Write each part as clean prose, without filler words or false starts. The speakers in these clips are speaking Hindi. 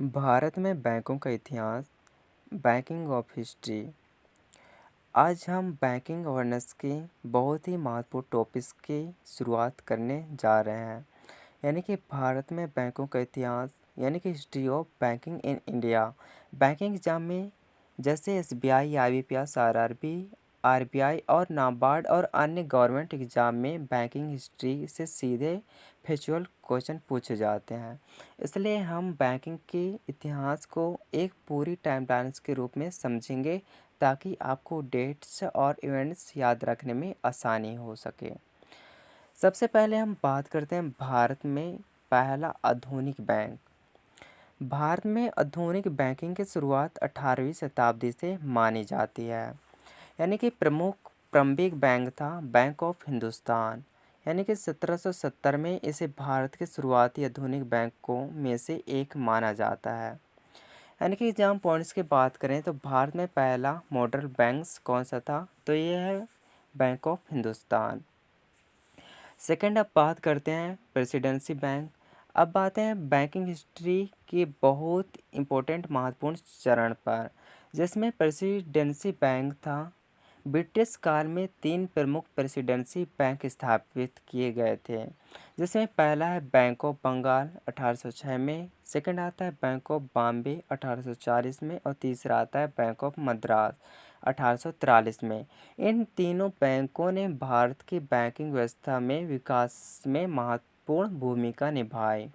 भारत में बैंकों का इतिहास। Banking of history. आज हम बैंकिंग अवेयरनेस के बहुत ही महत्वपूर्ण टॉपिक्स की शुरुआत करने जा रहे हैं, यानी कि भारत में बैंकों का इतिहास, यानी कि history of banking in India. Banking exam में जैसे एसबीआई, आईबीपीएस, आरआरबी, आरबीआई और नाबार्ड और अन्य गवर्नमेंट एग्जाम में बैंकिंग हिस्ट्री से सीधे फैक्चुअल क्वेश्चन पूछे जाते हैं। इसलिए हम बैंकिंग के इतिहास को एक पूरी टाइमलाइन के रूप में समझेंगे ताकि आपको डेट्स और इवेंट्स याद रखने में आसानी हो सके। सबसे पहले हम बात करते हैं भारत में पहला आधुनिक बैंक। भारत में आधुनिक बैंकिंग की शुरुआत 18वीं शताब्दी से मानी जाती है, यानी कि प्रमुख प्रारंभिक बैंक था बैंक ऑफ हिंदुस्तान, यानी कि 1770 में इसे भारत के शुरुआती आधुनिक बैंकों में से एक माना जाता है। यानी कि जब हम पॉइंट्स की बात करें तो भारत में पहला मॉडल बैंक कौन सा था, तो ये है बैंक ऑफ हिंदुस्तान। सेकंड अब बात करते हैं प्रेसिडेंसी बैंक। अब बात है बैंकिंग हिस्ट्री के बहुत इम्पोर्टेंट महत्वपूर्ण चरण पर, जिसमें प्रेसिडेंसी बैंक था। ब्रिटिश काल में 3 प्रमुख प्रेसिडेंसी बैंक स्थापित किए गए थे, जिसमें पहला है बैंक ऑफ बंगाल 1806 में, सेकंड आता है बैंक ऑफ बॉम्बे 1840 में और तीसरा आता है बैंक ऑफ मद्रास 1843 में। इन तीनों बैंकों ने भारत की बैंकिंग व्यवस्था में विकास में महत्वपूर्ण भूमिका निभाई।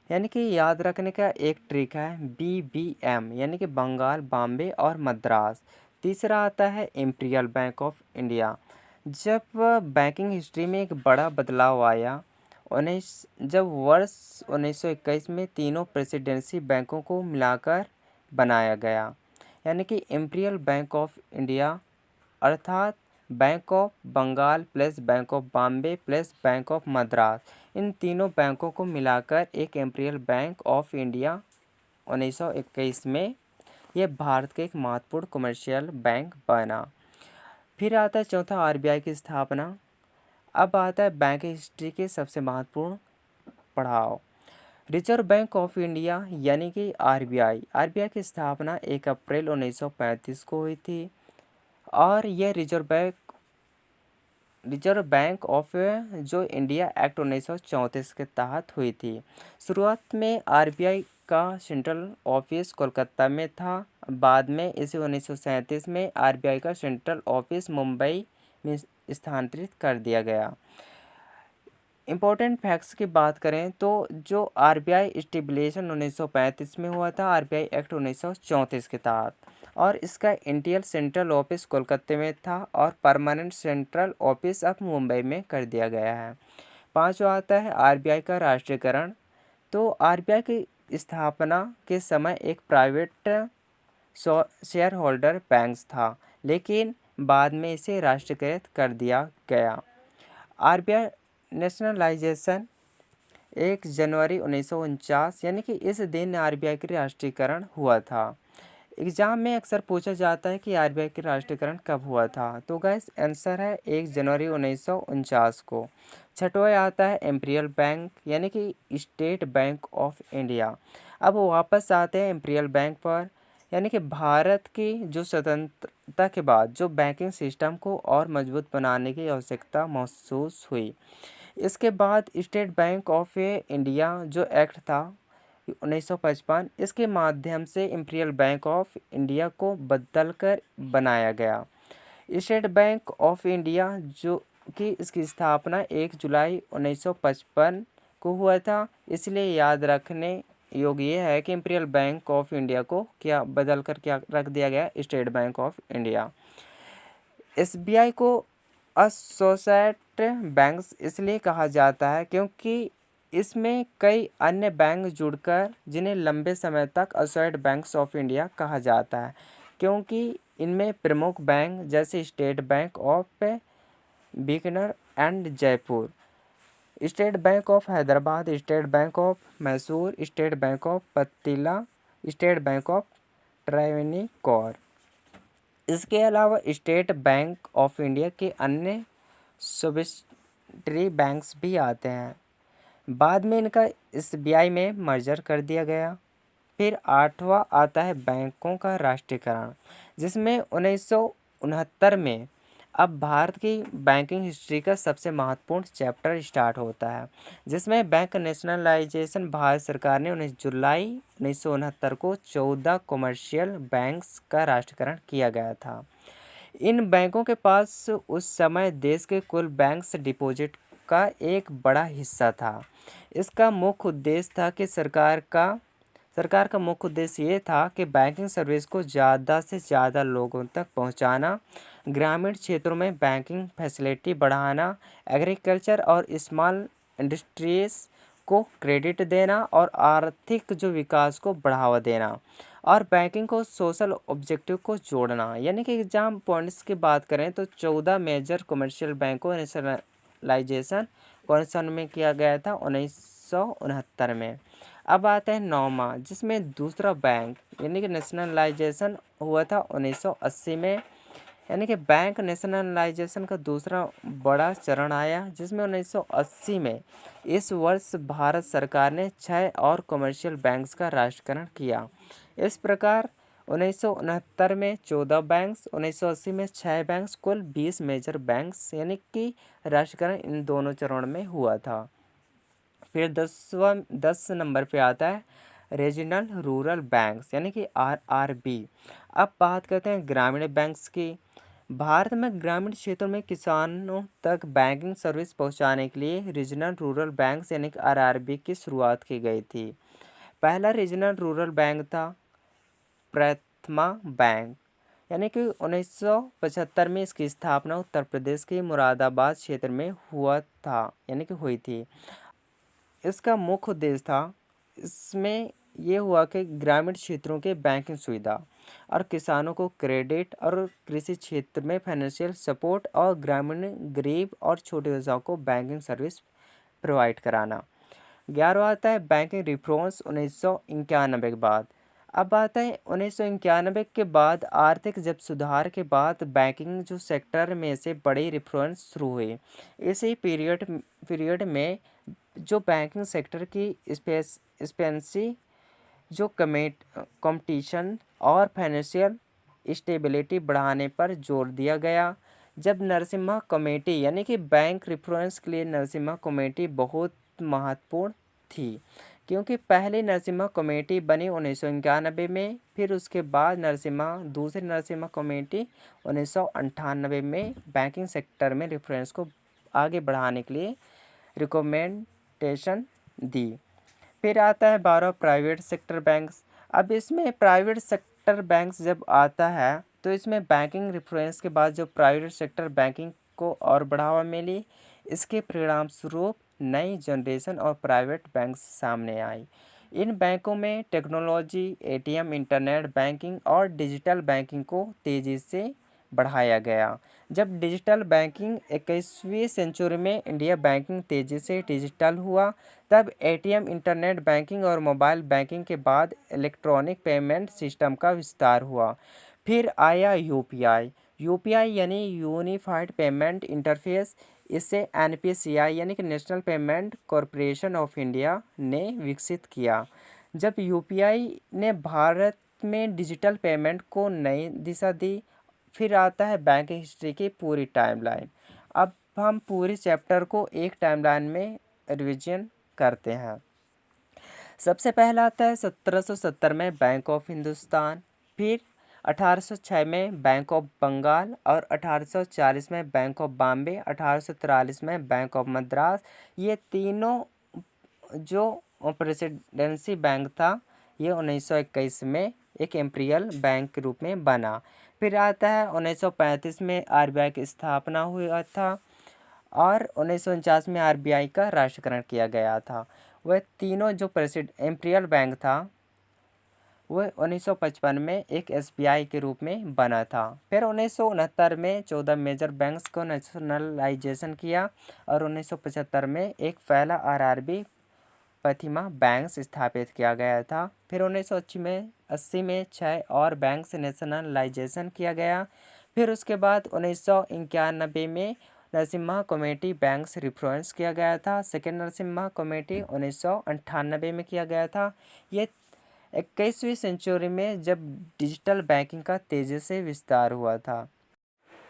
यानी कि याद रखने का एक ट्रिक है BBM, यानी कि बंगाल, बॉम्बे और मद्रास। तीसरा आता है इम्पीरियल बैंक ऑफ इंडिया। जब बैंकिंग हिस्ट्री में एक बड़ा बदलाव आया जब वर्ष 1921 में तीनों प्रेसिडेंसी बैंकों को मिलाकर बनाया गया, यानी कि इम्पीरियल बैंक ऑफ इंडिया, अर्थात Bank of Bengal plus Bank of Bombay plus Bank of Madras, इन तीनों बैंकों को मिलाकर एक इम्पीरियल बैंक ऑफ इंडिया 1921 में यह भारत का एक महत्वपूर्ण कमर्शियल बैंक बना। फिर आता है चौथा आरबीआई की स्थापना। अब आता है बैंक हिस्ट्री के सबसे महत्वपूर्ण पड़ाव, रिजर्व बैंक ऑफ इंडिया, यानी कि आरबीआई। आरबीआई की स्थापना 1 अप्रैल 1935 को हुई थी और यह रिजर्व बैंक ऑफ जो इंडिया एक्ट 1934 के तहत हुई थी। शुरुआत में आरबीआई का सेंट्रल ऑफिस कोलकाता में था। बाद में इसे 1937 में आरबीआई का सेंट्रल ऑफिस मुंबई में स्थानांतरित कर दिया गया। इम्पोर्टेंट फैक्ट्स की बात करें तो जो आरबीआई एस्टेब्लिशन 1935 में हुआ था आरबीआई एक्ट 1934 के तहत, और इसका इंडियल सेंट्रल ऑफिस कोलकाता में था और परमानेंट सेंट्रल ऑफिस अब मुंबई में कर दिया गया है। पांचवा आता है आरबीआई का राष्ट्रीयकरण। तो आरबीआई की स्थापना के समय एक प्राइवेट शेयर होल्डर बैंक था, लेकिन बाद में इसे राष्ट्रीयकृत कर दिया गया। आरबीआई नेशनलाइजेशन 1 जनवरी 1949, यानी कि इस दिन आरबीआई का राष्ट्रीयकरण हुआ था। एग्जाम में अक्सर पूछा जाता है कि आरबीआई का राष्ट्रीयकरण कब हुआ था, तो गाइस आंसर है 1 जनवरी 1949 को। छठवां आता है इम्पीरियल बैंक, यानी कि स्टेट बैंक ऑफ इंडिया। अब वापस आते हैं इम्पीरियल बैंक पर, यानी कि भारत की जो स्वतंत्रता के बाद जो बैंकिंग सिस्टम को और मजबूत बनाने की आवश्यकता महसूस हुई। इसके बाद स्टेट बैंक ऑफ इंडिया जो एक्ट था 1955, इसके माध्यम से इम्पीरियल बैंक ऑफ इंडिया को बदलकर बनाया गया। स्टेट बैंक ऑफ इंडिया जो कि इसकी स्थापना 1 जुलाई 1955 को हुआ था, इसलिए याद रखने योग्य ये है कि इम्पीरियल बैंक ऑफ इंडिया को क्या बदलकर क्या रख दिया गया, state Bank of India. SBI को एसोसिएट बैंक्स इसलिए कहा जाता है क्योंकि इसमें कई अन्य बैंक जुड़कर जिन्हें लंबे समय तक एसोसिएट बैंक्स ऑफ इंडिया कहा जाता है, क्योंकि इनमें प्रमुख बैंक जैसे State Bank of Bikaner and Jaipur, State Bank of Hyderabad, State Bank of Mysore, State Bank of Patiala, State Bank of Travancore. इसके अलावा स्टेट बैंक ऑफ इंडिया के अन्य सब्सिडियरी बैंक्स भी आते हैं। बाद में इनका एसबीआई में मर्जर कर दिया गया। फिर 8वां आता है बैंकों का राष्ट्रीयकरण, जिसमें 1969 में अब भारत की बैंकिंग हिस्ट्री का सबसे महत्वपूर्ण चैप्टर स्टार्ट होता है, जिसमें बैंक नेशनलाइजेशन भारत सरकार ने 19 जुलाई 1969 को 14 कमर्शियल बैंक्स का राष्ट्रीयकरण किया गया था। इन बैंकों के पास उस समय देश के कुल बैंक्स डिपॉजिट का एक बड़ा हिस्सा था। इसका मुख्य उद्देश्य था कि सरकार का मुख्य उद्देश्य ये था कि बैंकिंग सर्विस को ज़्यादा से ज़्यादा लोगों तक पहुंचाना, ग्रामीण क्षेत्रों में बैंकिंग फैसिलिटी बढ़ाना, एग्रीकल्चर और स्मॉल इंडस्ट्रीज को क्रेडिट देना और आर्थिक जो विकास को बढ़ावा देना और बैंकिंग को सोशल ऑब्जेक्टिव को जोड़ना। यानी कि एग्जाम पॉइंट्स की बात करें तो 14 मेजर कमर्शियल बैंकों नेशनलाइजेशन कौन सन में किया गया था? 1969 में। अब आता है 9वां, जिसमें दूसरा बैंक यानी कि नेशनलाइजेशन हुआ था 1980 में। यानी कि बैंक नेशनलाइजेशन का दूसरा बड़ा चरण आया, जिसमें 1980 में इस वर्ष भारत सरकार ने 6 और कमर्शियल बैंक्स का राष्ट्रीयकरण किया। इस प्रकार 1969 में 14 बैंक्स, 1980 में 6 बैंक्स, कुल 20 मेजर बैंक्स यानी कि राष्ट्रीयकरण इन दोनों चरणों में हुआ था। फिर 10 नंबर पे आता है रीजनल रूरल बैंक्स यानी कि RRB। अब बात करते हैं ग्रामीण बैंक्स की। भारत में ग्रामीण क्षेत्रों में किसानों तक बैंकिंग सर्विस पहुंचाने के लिए रीजनल रूरल बैंक्स यानी कि RRB की शुरुआत की गई थी। पहला रीजनल रूरल बैंक था प्रथमा बैंक, यानी कि 1975 में इसकी स्थापना उत्तर प्रदेश के मुरादाबाद क्षेत्र में हुआ था यानी कि हुई थी। इसका मुख्य उद्देश्य था, इसमें ये हुआ कि ग्रामीण क्षेत्रों के बैंकिंग सुविधा और किसानों को क्रेडिट और कृषि क्षेत्र में फाइनेंशियल सपोर्ट और ग्रामीण गरीब और छोटे व्यवसायों को बैंकिंग सर्विस प्रोवाइड कराना। 11वां आता है बैंकिंग रिफॉर्म्स 1991 के बाद। अब आता है 1991 के बाद आर्थिक जब सुधार के बाद बैंकिंग जो सेक्टर में से बड़ी रिफॉर्म्स शुरू हुई। इसी पीरियड में जो बैंकिंग सेक्टर की स्पेंसी जो कंपटीशन और फाइनेंशियल स्टेबिलिटी बढ़ाने पर जोर दिया गया। जब नरसिम्हा कमेटी यानी कि बैंक रिफॉर्म्स के लिए नरसिम्हा कमेटी बहुत महत्वपूर्ण थी, क्योंकि पहली नरसिम्हा कमेटी बनी 1991 में, फिर उसके बाद दूसरी नरसिम्हा कमेटी 1998 में बैंकिंग सेक्टर में रिफॉर्म्स को आगे बढ़ाने के लिए रिकमेंडेशन दी। फिर आता है 12 प्राइवेट सेक्टर बैंक्स। अब इसमें प्राइवेट सेक्टर बैंक्स जब आता है तो इसमें बैंकिंग रिफॉर्म्स के बाद जो प्राइवेट सेक्टर बैंकिंग को और बढ़ावा मिली, इसके परिणाम स्वरूप नई जनरेशन और प्राइवेट बैंक्स सामने आई। इन बैंकों में टेक्नोलॉजी, ATM, इंटरनेट बैंकिंग और डिजिटल बैंकिंग को तेज़ी से बढ़ाया गया। जब डिजिटल बैंकिंग 21वीं सेंचुरी में इंडिया बैंकिंग तेज़ी से डिजिटल हुआ, तब ATM, इंटरनेट बैंकिंग और मोबाइल बैंकिंग के बाद इलेक्ट्रॉनिक पेमेंट सिस्टम का विस्तार हुआ। फिर आया यूपीआई यानी यूनिफाइड पेमेंट इंटरफेस। इसे NPCI यानी कि national payment corporation of India ने विकसित किया। जब यूपीआई ने भारत में डिजिटल पेमेंट को नई दिशा दी। फिर आता है बैंकिंग हिस्ट्री की पूरी टाइमलाइन। अब हम पूरे चैप्टर को एक टाइमलाइन में रिवीजन करते हैं। सबसे पहला आता है 1770 में बैंक ऑफ हिंदुस्तान, फिर 1806 में बैंक ऑफ बंगाल और 1840 में बैंक ऑफ बॉम्बे, 1843 में बैंक ऑफ मद्रास। ये तीनों जो प्रेसिडेंसी बैंक था, ये 1921 में एक इंपीरियल बैंक के रूप में बना। फिर आता है 1935 में RBI की स्थापना हुआ था और 1949 में RBI का राष्ट्रीयकरण किया गया था। वह तीनों जो इंपीरियल बैंक था वह 1955 में एक SBI के रूप में बना था। फिर 1969 में 14 मेजर बैंक्स को नेशनलाइजेशन किया और 1975 में एक पहला RRB प्रथमा बैंक्स स्थापित किया गया था। फिर 1980 में 6 और बैंक्स नेशनलाइजेशन किया गया। फिर उसके बाद 1991 में नरसिम्हा कमेटी बैंक्स रिफॉर्म्स किया गया था। सेकेंड नरसिम्हा कमेटी 1998 में किया गया था। ये 21वीं सेंचुरी में जब डिजिटल बैंकिंग का तेज़ी से विस्तार हुआ था।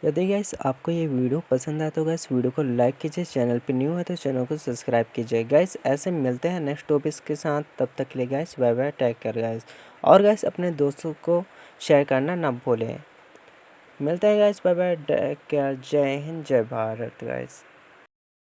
यदि गाइस आपको ये वीडियो पसंद आया तो गाइस वीडियो को लाइक कीजिए, चैनल पे न्यू है तो चैनल को सब्सक्राइब कीजिए। गाइस ऐसे मिलते हैं नेक्स्ट टॉपिक्स के साथ, तब तक के लिए guys bye bye, take care guys. और गाइस अपने दोस्तों को शेयर करना ना भूलें। मिलते हैं guys, bye bye, take care, जय हिंद जय भारत गाइस।